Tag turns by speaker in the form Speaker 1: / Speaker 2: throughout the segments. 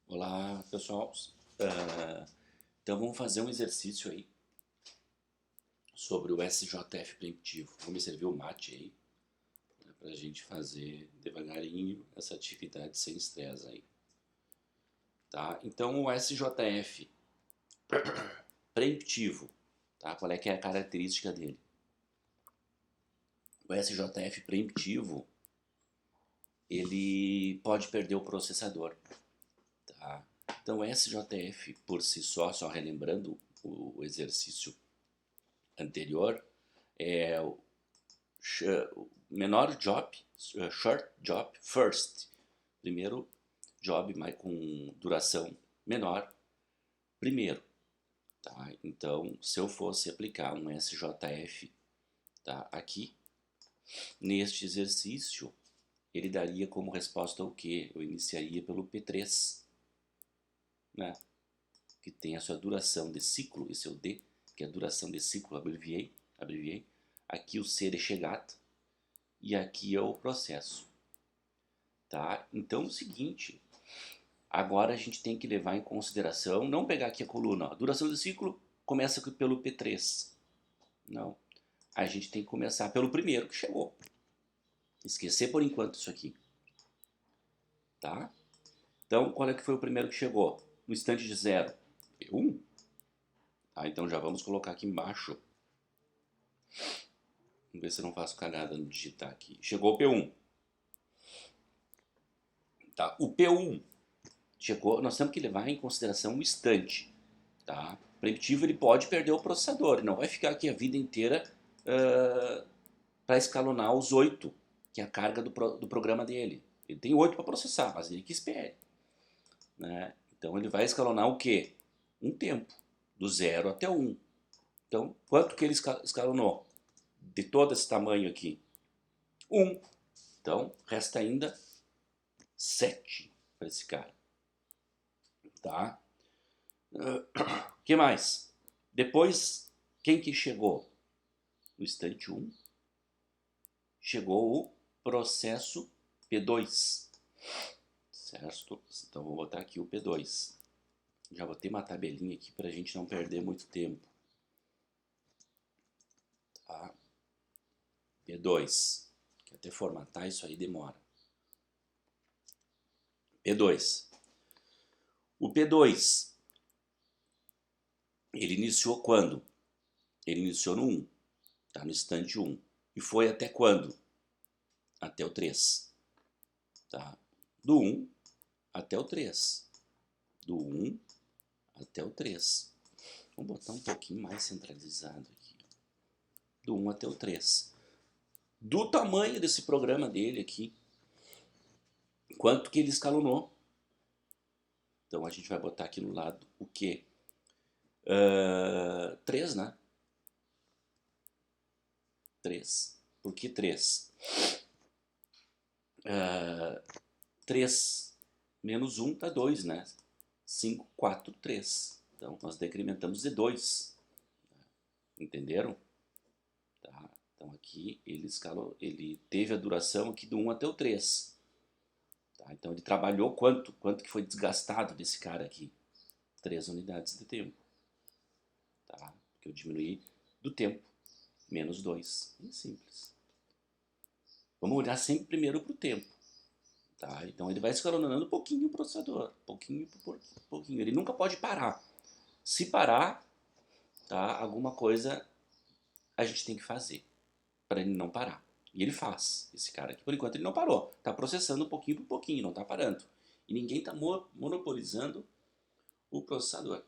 Speaker 1: Olá, pessoal. Então vamos fazer um exercício aí sobre o SJF preemptivo. Vou me servir o mate aí, para a gente fazer devagarinho essa atividade sem estresse aí. Tá? Então o SJF preemptivo, tá? Qual é que é a característica dele? O SJF preemptivo, ele pode perder o processador, tá? Então o SJF por si só relembrando o exercício anterior, é o menor job, short job first. Primeiro job com duração menor, primeiro. Tá? Então, se eu fosse aplicar um SJF, tá, aqui, neste exercício, ele daria como resposta o quê? Eu iniciaria pelo P3, né? Que tem a sua duração de ciclo, esse é o D, que é a duração de ciclo, abreviei. Aqui o C de chegada e aqui é o processo. Tá? Então é o seguinte, agora a gente tem que levar em consideração, não pegar aqui a coluna, ó, duração do ciclo começa pelo P3. Não, a gente tem que começar pelo primeiro que chegou. Esquecer por enquanto isso aqui. Tá? Então, qual é que foi o primeiro que chegou? No instante de zero. P1. Tá, então já vamos colocar aqui embaixo. Vamos ver se eu não faço cagada no digitar aqui. Chegou o P1. Tá? O P1 chegou, nós temos que levar em consideração o instante. Tá? O preemptivo ele pode perder o processador, não vai ficar aqui a vida inteira para escalonar os 8, que é a carga do programa dele. Ele tem 8 para processar, mas ele que espere. Né? Então ele vai escalonar o quê? Um tempo, do 0 até 1. Então, quanto que ele escalonou? De todo esse tamanho aqui? 1. Então, resta ainda 7 para esse cara. Tá? Que mais? Depois, quem que chegou? No instante 1, chegou o processo P2. Certo? Então vou botar aqui o P2. Já botei uma tabelinha aqui para a gente não perder muito tempo. Tá? P2. Que até formatar isso aí demora. P2. O P2, ele iniciou quando? Ele iniciou no 1. Tá? No instante 1. E foi até quando? Até o 3. Tá? Do 1 até o 3. Do 1 até o 3. Vamos botar um pouquinho mais centralizado aqui. Do 1 até o 3. Do tamanho desse programa dele aqui, quanto que ele escalonou. Então a gente vai botar aqui no lado o quê? 3, né? 3. Por que 3? 3 menos 1 dá 2, né? 5, 4, 3. Então nós decrementamos de 2. Entenderam? Tá. Então aqui ele teve a duração aqui do 1 até o 3. Tá. Então ele trabalhou quanto? Quanto que foi desgastado desse cara aqui? 3 unidades de tempo. Tá. Porque eu diminuí do tempo. Menos 2. Bem simples. Vamos olhar sempre primeiro para o tempo. Tá? Então ele vai escalonando um pouquinho o processador. Pouquinho por pouquinho. Ele nunca pode parar. Se parar, tá, alguma coisa a gente tem que fazer para ele não parar. E ele faz. Esse cara aqui, por enquanto, ele não parou. Está processando um pouquinho por pouquinho, não está parando. E ninguém está monopolizando o processador.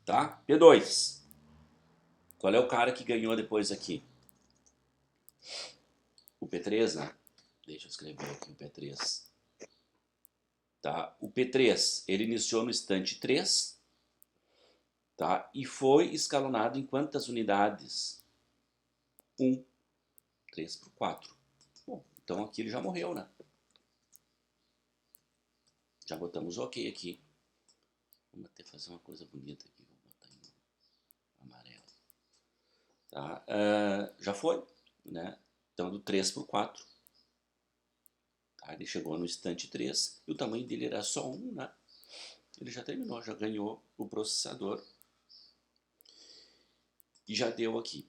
Speaker 1: Tá? P2. Qual é o cara que ganhou depois aqui? O P3, né? Deixa eu escrever aqui o P3. Tá? O P3, ele iniciou no instante 3, tá? E foi escalonado em quantas unidades? 1. 3 por 4. Bom, então aqui ele já morreu, né? Já botamos OK aqui. Vamos até fazer uma coisa bonita aqui. Vou botar em amarelo. Tá? Já foi, né? Então do 3 por 4. Tá? Ele chegou no instante 3 e o tamanho dele era só 1, né? Ele já terminou, já ganhou o processador e já deu aqui.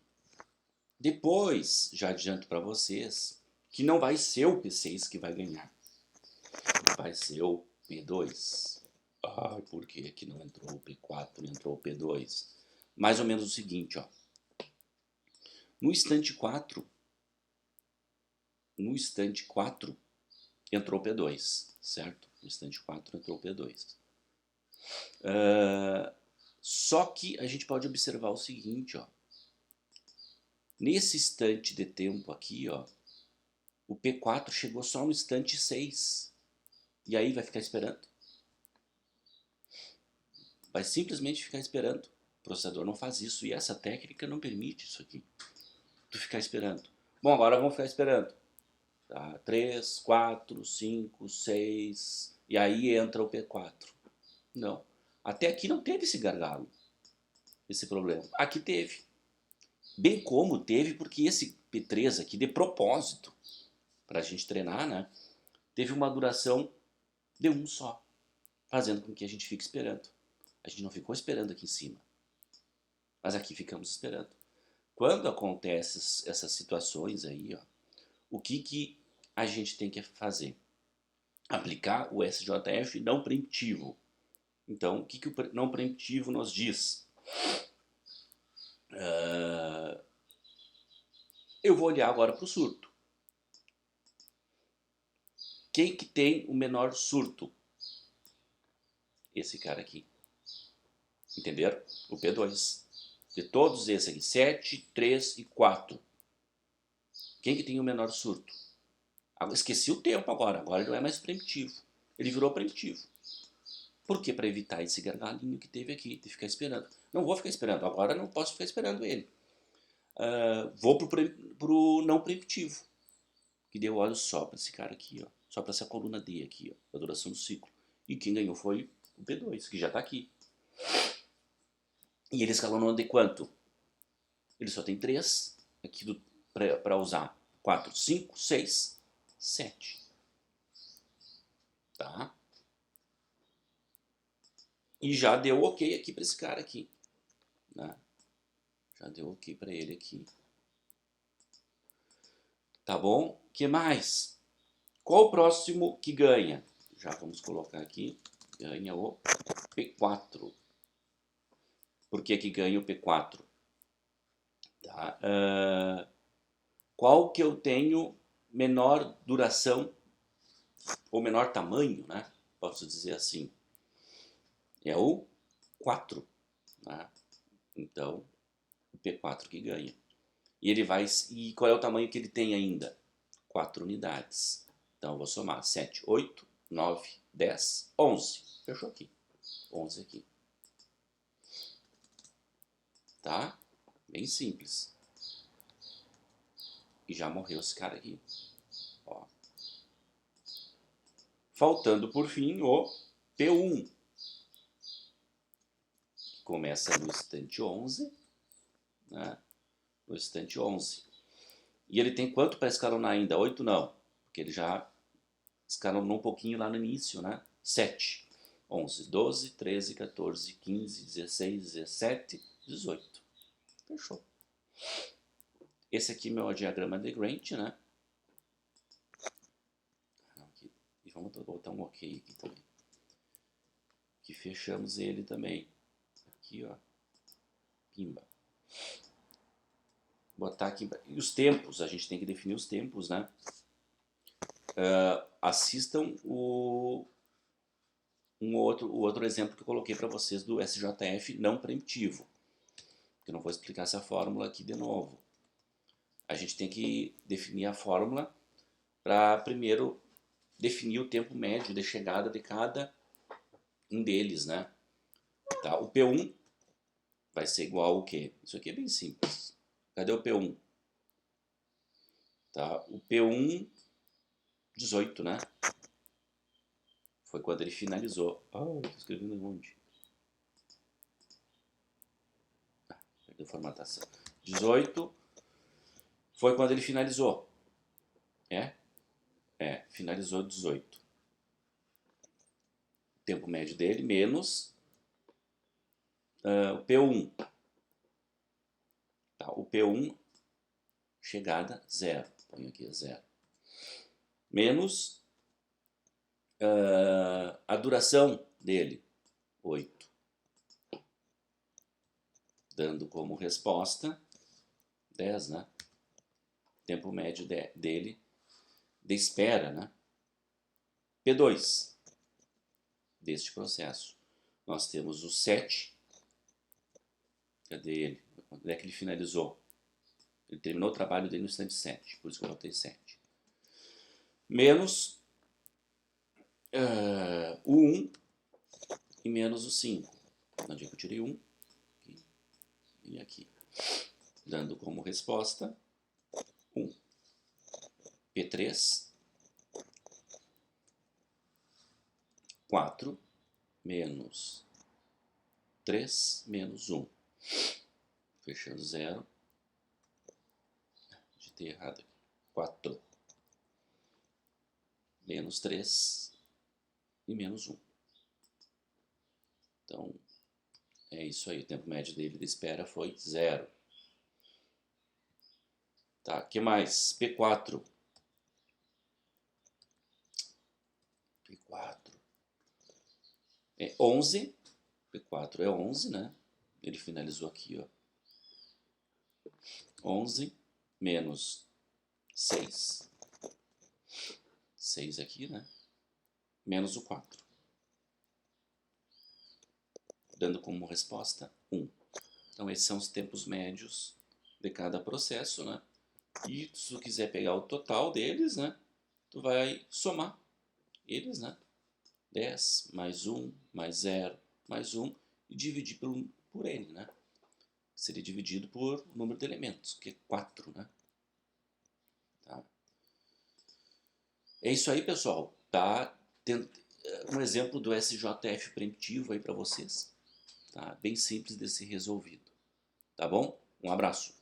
Speaker 1: Depois, já adianto para vocês que não vai ser o P6 que vai ganhar, vai ser o P2. Ah, por que que não entrou o P4 e entrou o P2? Mais ou menos o seguinte, ó. No instante 4 entrou o P2, certo? No instante 4 entrou o P2. Só que a gente pode observar o seguinte, ó. Nesse instante de tempo aqui, ó, o P4 chegou só no instante 6. E aí vai ficar esperando? Vai simplesmente ficar esperando. O processador não faz isso. E essa técnica não permite isso aqui. Tu ficar esperando. Bom, agora vamos ficar esperando. Tá? 3, 4, 5, 6. E aí entra o P4. Não. Até aqui não teve esse gargalo. Esse problema. Aqui teve. Bem como teve porque esse P3 aqui, de propósito, para a gente treinar, né? Teve uma duração de 1 só. Fazendo com que a gente fique esperando. A gente não ficou esperando aqui em cima. Mas aqui ficamos esperando. Quando acontecem essas situações aí, ó, o que a gente tem que fazer? Aplicar o SJF não preemptivo. Então, o que o não preemptivo nos diz? Eu vou olhar agora para o surto. Quem que tem o menor surto? Esse cara aqui. Entenderam? O P2. De todos esses aqui, 7, 3 e 4. Quem que tem o menor surto? Esqueci o tempo agora. Agora ele não é mais preemptivo. Ele virou preemptivo. Por quê? Para evitar esse gargalinho que teve aqui, de ficar esperando. Não vou ficar esperando. Agora não posso ficar esperando ele. Vou pro não preemptivo. Que deu olho só para esse cara aqui, ó. Só para essa coluna D aqui, ó. A duração do ciclo. E quem ganhou foi o P2, que já está aqui. E ele escalonou de quanto? Ele só tem 3 aqui para usar. 4, 5, 6, 7. Tá? E já deu ok aqui para esse cara aqui. Né? Já deu ok para ele aqui. Tá bom? O que mais? Qual o próximo que ganha? Já vamos colocar aqui. Ganha o P4. Por que que ganha o P4? Tá? Qual que eu tenho menor duração ou menor tamanho, né? Posso dizer assim. É o 4. Né? Então, o P4 que ganha. E ele vai. E qual é o tamanho que ele tem ainda? 4 unidades. Então, eu vou somar 7, 8, 9, 10, 11. Fechou aqui. 11 aqui. Tá? Bem simples. E já morreu esse cara aqui. Ó. Faltando, por fim, o P1. Que começa no instante 11. Né? No instante 11. E ele tem quanto para escalonar ainda? 8 não. Porque ele já escalonou um pouquinho lá no início, né? 7. 11, 12, 13, 14, 15, 16, 17, 18. Fechou. Esse aqui é meu diagrama de Grant, né? Aqui. E vamos botar um ok aqui também. Que fechamos ele também. Aqui, ó. Pimba. Botar aqui. E os tempos, a gente tem que definir os tempos, né? Assistam o outro exemplo que eu coloquei para vocês do SJF não preemptivo. Eu não vou explicar essa fórmula aqui de novo. A gente tem que definir a fórmula para primeiro definir o tempo médio de chegada de cada um deles, né? Tá? O P1 vai ser igual ao quê? Isso aqui é bem simples. Cadê o P1? Tá? O P1, 18, né? Foi quando ele finalizou. Eu tô escrevendo onde? Perdeu a formatação. 18 foi quando ele finalizou. É? Finalizou 18. Tempo médio dele menos o P1. Tá, o P1, chegada 0. Põe aqui 0. Menos a duração dele, 8. Dando como resposta 10, né? Tempo médio dele de espera, né? P2 deste processo. Nós temos o 7. Cadê ele? Quando é que ele finalizou? Ele terminou o trabalho dele no instante 7, por isso que eu botei 7. Menos o 1 e menos o 5. Onde é que eu tirei 1? Aqui e aqui. Dando como resposta 1. P3, 4 menos 3 menos 1. Fechando 0. Digitei errado aqui. 4 menos 3 e menos 1. Então, é isso aí. O tempo médio dele de espera foi 0. Tá, o que mais? P4. P4 é 11. P4 é 11, né? Ele finalizou aqui, ó. 11 menos 6. 6 aqui, né? Menos o 4. Dando como resposta 1. Então, esses são os tempos médios de cada processo, né? E se tu quiser pegar o total deles, né? Tu vai somar eles, né? 10 mais 1 mais 0 mais 1 e dividir por N, né? Seria dividido por o número de elementos, que é 4, né? Tá? É isso aí, pessoal. Tá? Um exemplo do SJF primitivo aí para vocês. Tá? Bem simples de ser resolvido. Tá bom? Um abraço.